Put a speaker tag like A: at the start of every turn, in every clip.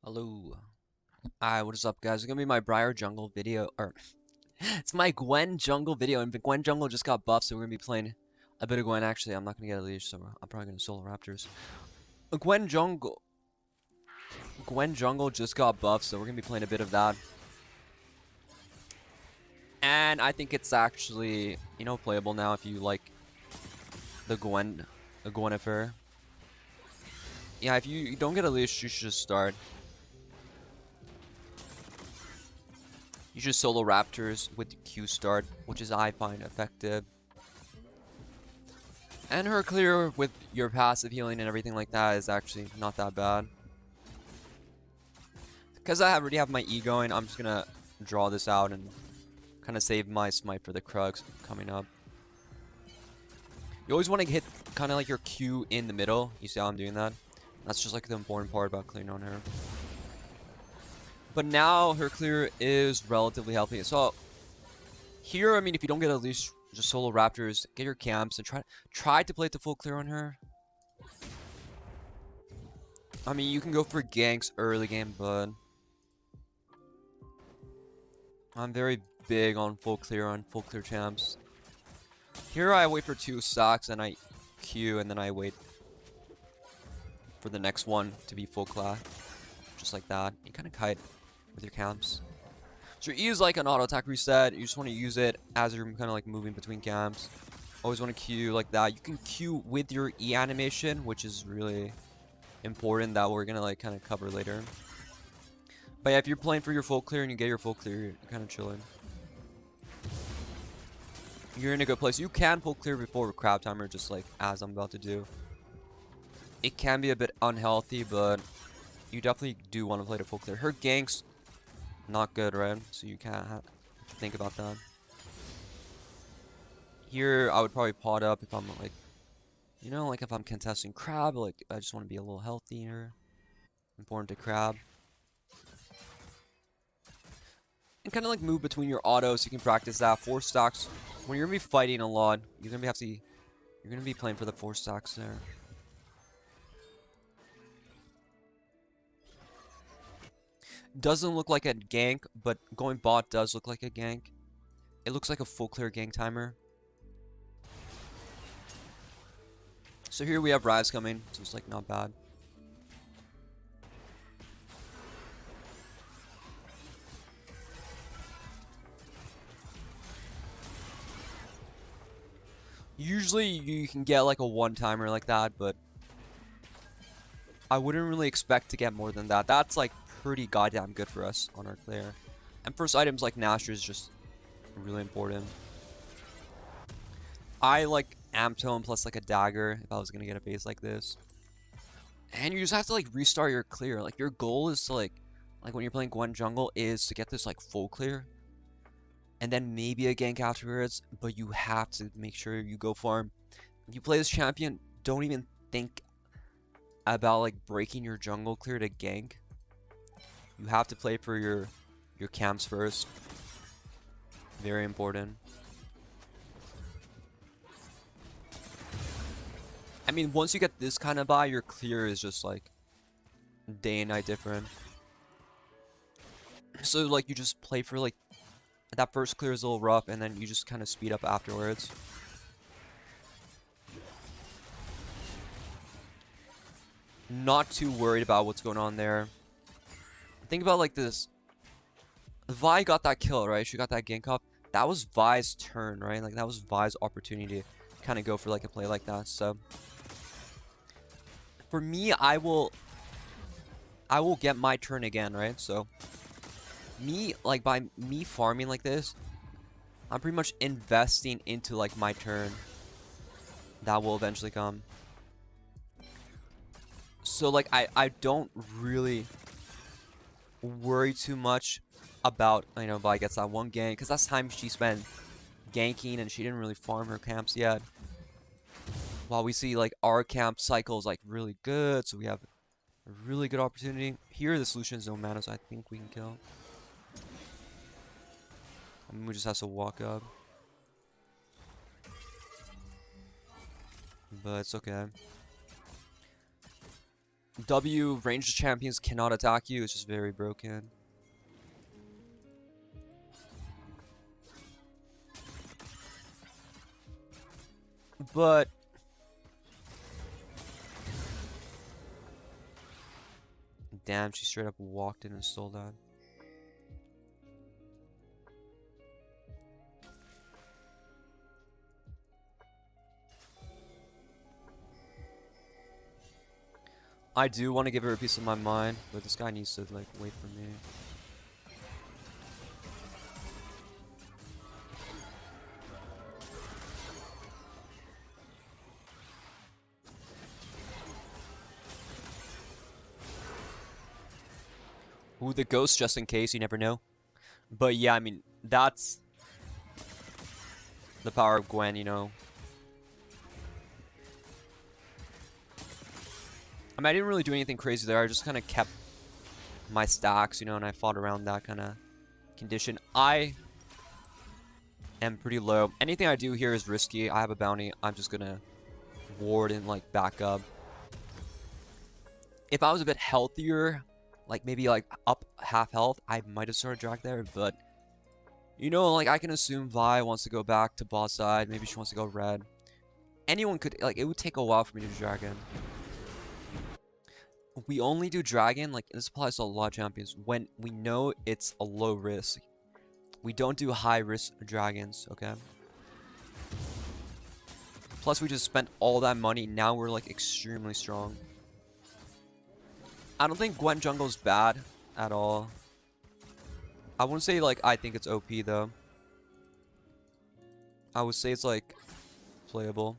A: Hello. Hi, what is up, guys? It's gonna be my Briar Jungle video, or it's my Gwen Jungle video, and Gwen Jungle just got buffed, so we're gonna be playing a bit of Gwen. Actually, I'm not gonna get a leash, so I'm probably gonna solo Raptors. Gwen Jungle, Gwen Jungle just got buffed, so we're gonna be playing a bit of that. And I think it's actually, playable now if you like the Gwenifer. Yeah, if you don't get a leash, you should just start. You should solo Raptors with Q start, which is I find effective. And her clear with your passive healing and everything like that is actually not that bad. Because I already have my E going, I'm just gonna draw this out and kind of save my smite for the Krugs coming up. You always want to hit kind of like your Q in the middle. You see how I'm doing that? That's just like the important part about clearing on her. But now her clear is relatively healthy. So here, I mean, if you don't get at least just solo Raptors, get your camps and try to play it to full clear on her. I mean, you can go for ganks early game, but I'm very big on full clear champs. Here I wait for 2 stocks and I Q and then I wait for the next one to be full class. Just like that. You kind of kite with your camps. So your E is like an auto attack reset. You just want to use it as you're kind of like moving between camps. Always want to Q like that. You can Q with your E animation, which is really important that we're gonna like kind of cover later. But yeah, if you're playing for your full clear and you get your full clear, you're kind of chilling. You're in a good place. You can full clear before crab timer, just like as I'm about to do. It can be a bit unhealthy, but you definitely do want to play the full clear. Her gank's not good, right? So you can't have to think about that. Here, I would probably pot up if I'm like, like if I'm contesting crab, like I just want to be a little healthier. Important to crab. And kind of like move between your autos. You can practice that. 4 stocks. When you're gonna be fighting a lot, you're gonna be playing for the 4 stocks there. Doesn't look like a gank, but going bot does look like a gank. It looks like a full clear gank timer. So here we have Rise coming, so it's like not bad. Usually you can get like a 1-timer like that, but I wouldn't really expect to get more than that. That's like pretty goddamn good for us on our clear. And first items like Nasher is just really important. I like Amp Tone plus like a dagger if I was gonna get a base like this. And you just have to like restart your clear. Like your goal is to like when you're playing Gwen jungle is to get this like full clear. And then maybe a gank afterwards, but you have to make sure you go farm. If you play this champion, don't even think about like breaking your jungle clear to gank. You have to play for your camps first. Very important. I mean, once you get this kind of buy, your clear is just like day and night different. So like you just play for like that first clear is a little rough, and then you just kind of speed up afterwards. Not too worried about what's going on there. Think about like this. Vi got that kill, right? She got that gank up. That was Vi's turn, right? Like that was Vi's opportunity to kind of go for like a play like that. So for me, I will get my turn again, right? So me, like by me farming like this, I'm pretty much investing into like my turn that will eventually come. So like I don't really worry too much about, Vi gets that 1 gank, because that's time she spent ganking and she didn't really farm her camps yet. While we see like our camp cycle is like really good, so we have a really good opportunity. Here the solution is no mana, so I think we can kill. I mean, we just have to walk up. But it's okay. W, ranged champions cannot attack you. It's just very broken. But damn, she straight up walked in and stole that. I do want to give her a piece of my mind, but this guy needs to like wait for me. Ooh, the ghost just in case, you never know. But yeah, I mean, that's the power of Gwen, you know. I mean, I didn't really do anything crazy there. I just kind of kept my stacks, you know, and I fought around that kind of condition. I am pretty low. Anything I do here is risky. I have a bounty. I'm just going to ward and, like, back up. If I was a bit healthier, like, maybe, like, up half health, I might have started drag there, but... You know, like, I can assume Vi wants to go back to bot side. Maybe she wants to go red. Anyone could, like, it would take a while for me to do dragon. We only do dragon, like, this applies to a lot of champions, when we know it's a low risk. We don't do high risk dragons, okay? Plus, we just spent all that money. Now we're, like, extremely strong. I don't think Gwen jungle's bad at all. I wouldn't say, like, I think it's OP, though. I would say it's, like, playable.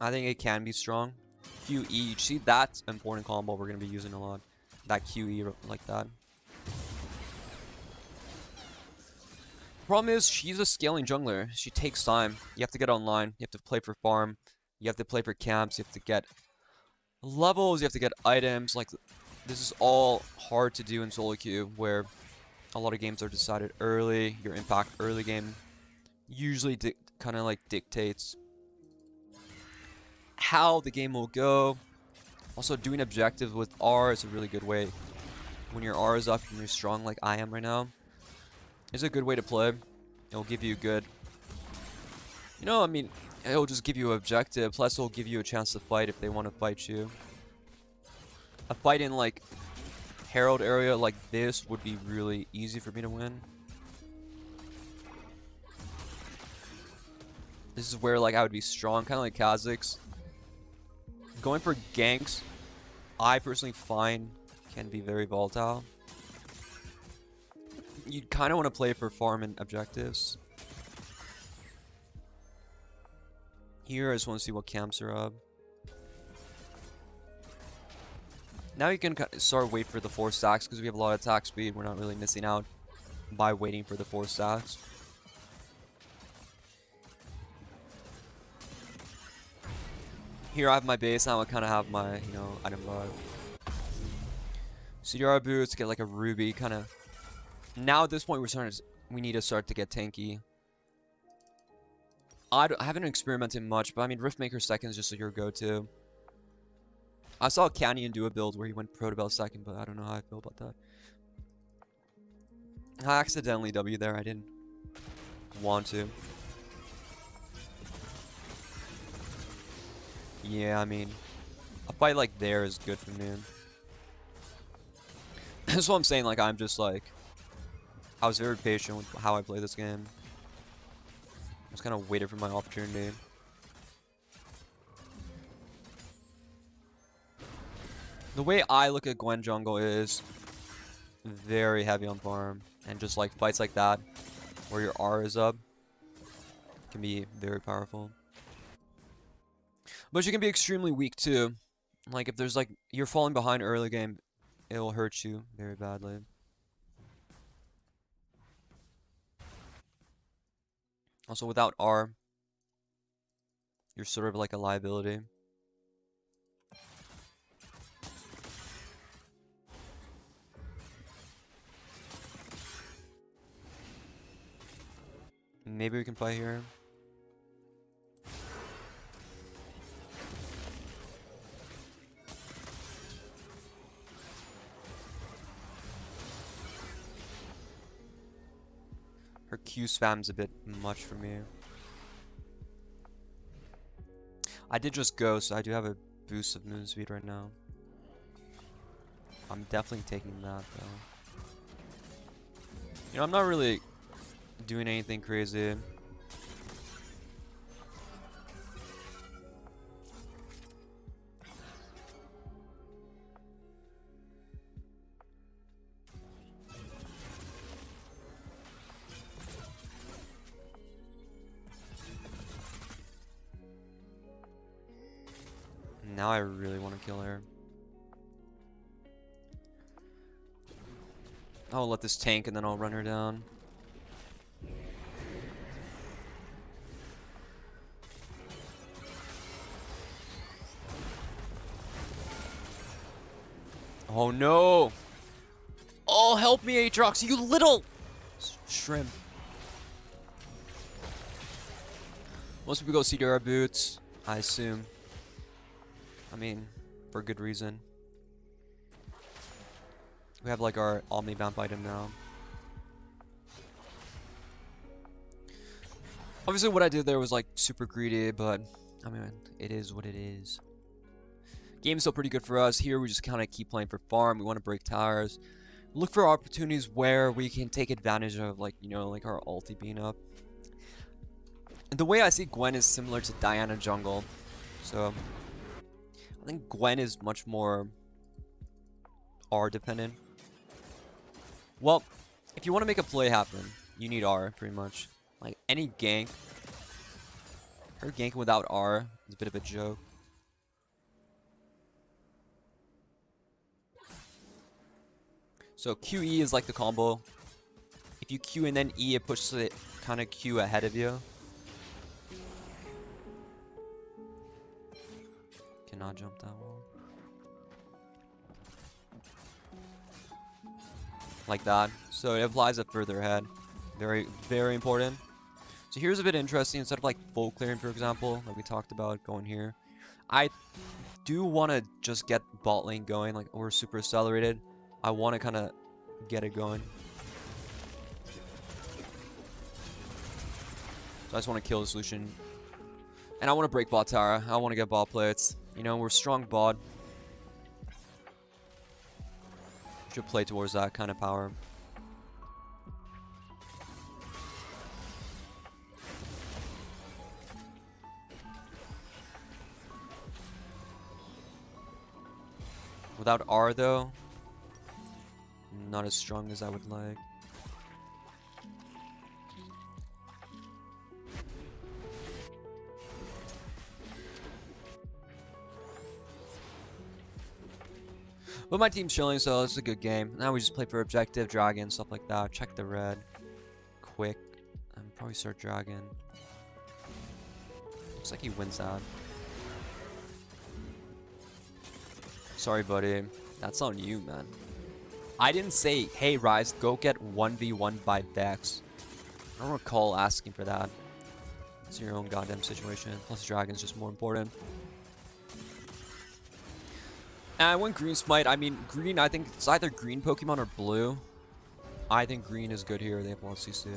A: I think it can be strong. QE, see, that's an important combo we're going to be using a lot. That QE like that. Problem is, she's a scaling jungler. She takes time. You have to get online. You have to play for farm. You have to play for camps. You have to get levels. You have to get items. Like, this is all hard to do in solo queue, where a lot of games are decided early. Your impact early game usually kind of like dictates how the game will go. Also, doing objectives with R is a really good way. When your R is up and you're strong like I am right now, it's a good way to play. It'll give you good... You know, I mean, it'll just give you an objective. Plus, it'll give you a chance to fight if they want to fight you. A fight in, like, Herald area like this would be really easy for me to win. This is where, like, I would be strong, kind of like Kha'Zix. Going for ganks, I personally find can be very volatile. You kind of want to play for farm and objectives. Here, I just want to see what camps are up. Now you can start wait for the 4 stacks because we have a lot of attack speed. We're not really missing out by waiting for the 4 stacks. Here I have my base, now I kind of have my, you know, item bar. CDR boots, get like a ruby, kind of. Now at this point we need to start to get tanky. I haven't experimented much, but I mean Riftmaker second is just your go-to. I saw Canyon do a build where he went Protobell second, but I don't know how I feel about that. I accidentally W there, I didn't want to. Yeah, I mean, a fight like there is good for me. That's what I'm saying, like, I'm just like, I was very patient with how I play this game. I just kind of waited for my opportunity. The way I look at Gwen jungle is very heavy on farm. And just like fights like that, where your R is up, can be very powerful. But you can be extremely weak too. Like if there's like, you're falling behind early game, it will hurt you very badly. Also without R, you're sort of like a liability. Maybe we can fight here. Q spam's a bit much for me. I did just go, so I do have a boost of move speed right now. I'm definitely taking that though. You know, I'm not really doing anything crazy. Now I really want to kill her. I'll let this tank and then I'll run her down. Oh no! Oh, help me, Aatrox, you little shrimp. Most people go CDR boots, I assume. I mean, for good reason. We have like our Omnivamp item now. Obviously what I did there was like super greedy, but I mean, it is what it is. Game's still pretty good for us. Here we just kind of keep playing for farm. We want to break towers. Look for opportunities where we can take advantage of, like, you know, like our ulti being up. And the way I see Gwen is similar to Diana jungle. So I think Gwen is much more R dependent. Well, if you want to make a play happen, you need R pretty much. Like any gank. Her ganking without R is a bit of a joke. So QE is like the combo. If you Q and then E, it pushes it kind of Q ahead of you. Cannot jump that well. Like that. So it applies it further ahead. Very, very important. So here's a bit interesting. Instead of like full clearing, for example, like we talked about going here, I do want to just get bot lane going. Like we're super accelerated. I want to kind of get it going. So I just want to kill the solution. And I want to break bot tower. I want to get bot plates. You know, we're strong bot. Should play towards that kind of power. Without R though, not as strong as I would like. But my team's chilling, so it's a good game. Now we just play for objective, dragon, stuff like that. Check the red. Quick. And probably start dragon. Looks like he wins that. Sorry, buddy. That's on you, man. I didn't say, hey, Rise, go get 1v1 by Vex. I don't recall asking for that. It's your own goddamn situation. Plus, dragon's just more important. And I went green smite. I mean, green, I think it's either green Pokemon or blue. I think green is good here. They have more CC.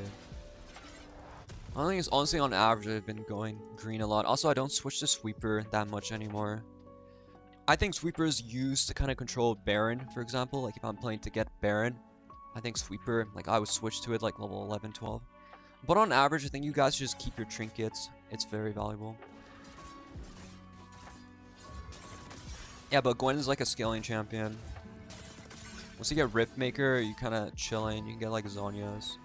A: I think it's honestly on average I've been going green a lot. Also, I don't switch to Sweeper that much anymore. I think Sweeper is used to kind of control Baron, for example. Like if I'm playing to get Baron, I think Sweeper, like I would switch to it like level 11, 12. But on average, I think you guys should just keep your trinkets. It's very valuable. Yeah, but Gwen is like a scaling champion. Once you get Riftmaker, you kind of chilling. You can get like Zhonya's.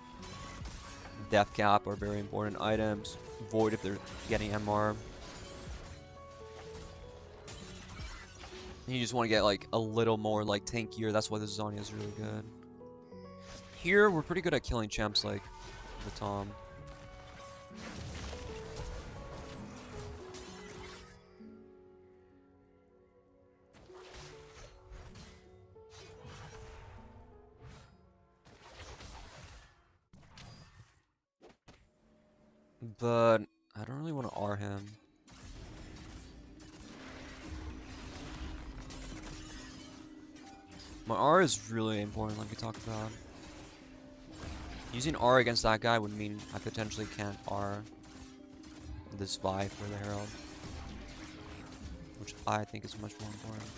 A: Death Cap are very important items. Void if they're getting MR. You just want to get like a little more like tankier. That's why the Zhonya is really good. Here, we're pretty good at killing champs like the Tom. But I don't really want to R him. My R is really important, like we talked about. Using R against that guy would mean I potentially can't R this Vi for the Herald, which I think is much more important.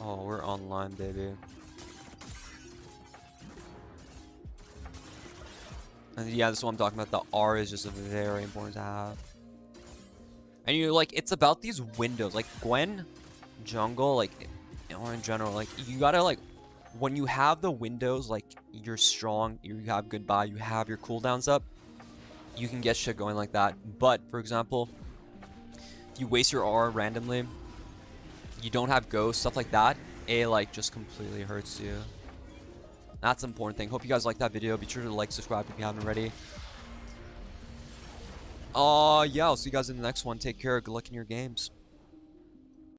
A: Oh, we're online, baby. And yeah, this is what I'm talking about. The R is just very important to have. And you like, it's about these windows. Like Gwen, jungle, like, or in general, like you gotta like, when you have the windows, like you're strong, you have good buy, you have your cooldowns up, you can get shit going like that. But for example, if you waste your R randomly, you don't have ghost, stuff like that, it like just completely hurts you. That's an important thing. Hope you guys liked that video. Be sure to like, subscribe if you haven't already. Yeah, I'll see you guys in the next one. Take care. Good luck in your games.